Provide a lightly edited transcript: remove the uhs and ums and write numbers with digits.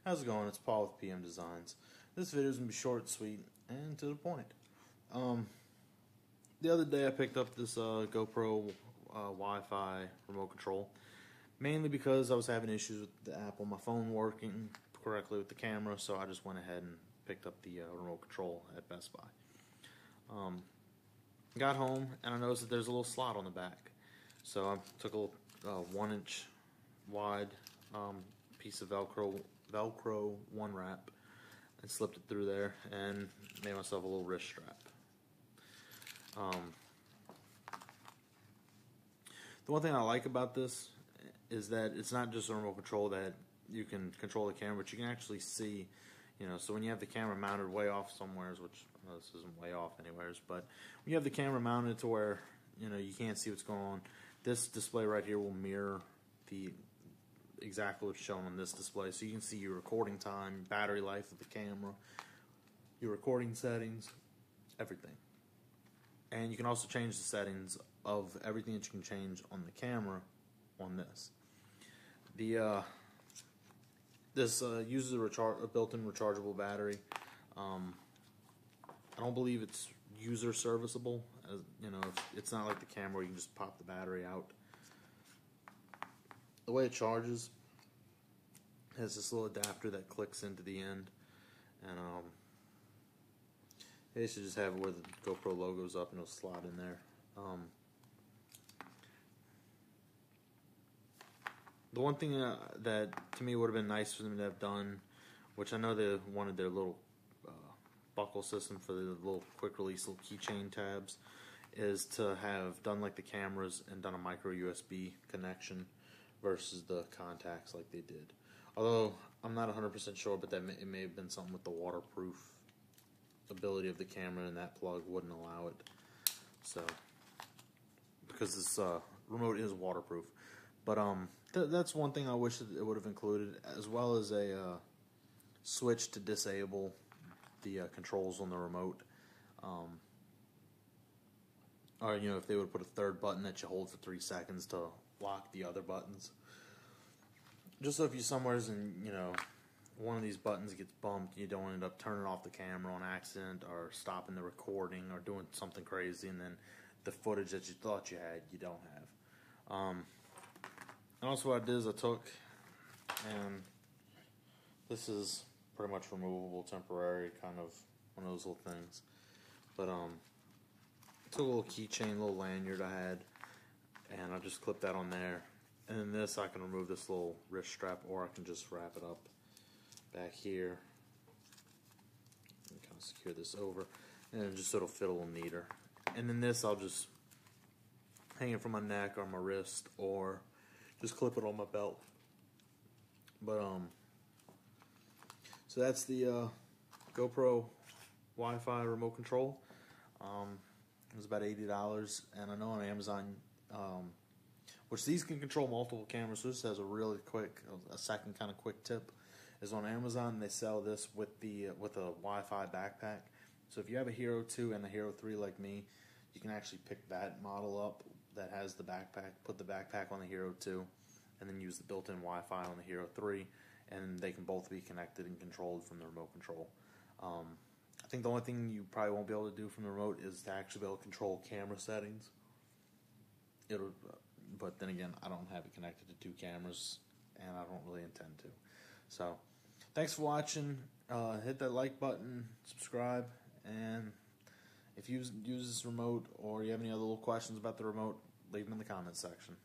How's it going? It's Paul with PM Designs. This video is going to be short, sweet, and to the point. The other day I picked up this GoPro Wi-Fi remote control, mainly because I was having issues with the app on my phone working correctly with the camera, so I just went ahead and picked up the remote control at Best Buy. Got home, and I noticed that there's a little slot on the back. So I took a little 1-inch wide piece of Velcro one wrap and slipped it through there and made myself a little wrist strap. The one thing I like about this is that it's not just a remote control that you can control the camera, but you can actually see, so when you have the camera mounted way off somewheres, which this isn't way off anywheres, but when you have the camera mounted to where you can't see what's going on, this display right here will mirror the exactly what's shown on this display, so you can see your recording time, battery life of the camera, your recording settings, everything. And you can also change the settings of everything that you can change on the camera on this. This uses a built-in rechargeable battery. I don't believe it's user serviceable. It's not like the camera where you can just pop the battery out. The way it charges has this little adapter that clicks into the end, and they should just have it where the GoPro logo's up and it'll slot in there. The one thing that to me would have been nice for them to have done, which I know they wanted their little buckle system for the little quick release little keychain tabs, is to have done like the cameras and done a micro USB connection versus the contacts like they did. Although I'm not 100% sure, but it may have been something with the waterproof ability of the camera, and that plug wouldn't allow it. So because this remote is waterproof, but that's one thing I wish that it would have included, as well as a switch to disable the controls on the remote. Or if they would put a third button that you hold for 3 seconds to lock the other buttons. Just so if you're somewhere and one of these buttons gets bumped, you don't end up turning off the camera on accident or stopping the recording or doing something crazy, and then the footage that you thought you had, you don't have. And also what I did is I took, and this is pretty much removable, temporary, kind of one of those little things. But took a little keychain, little lanyard I had, and I just clipped that on there. And then this, I can remove this little wrist strap, or I can just wrap it up back here and kind of secure this over, and just so it'll fit a little neater. And then this, I'll just hang it from my neck or my wrist, or just clip it on my belt. But so that's the GoPro Wi-Fi remote control. It was about $80, and I know on Amazon, which these can control multiple cameras, so this has a really quick, a second kind of quick tip, is on Amazon they sell this with a Wi-Fi backpack. So if you have a Hero 2 and a Hero 3 like me, you can actually pick that model up that has the backpack, put the backpack on the Hero 2, and then use the built-in Wi-Fi on the Hero 3, and they can both be connected and controlled from the remote control. I think the only thing you probably won't be able to do from the remote is to actually be able to control camera settings. But then again, I don't have it connected to 2 cameras, and I don't really intend to. So, thanks for watching. Hit that like button, subscribe, and if you use this remote or you have any other little questions about the remote, leave them in the comments section.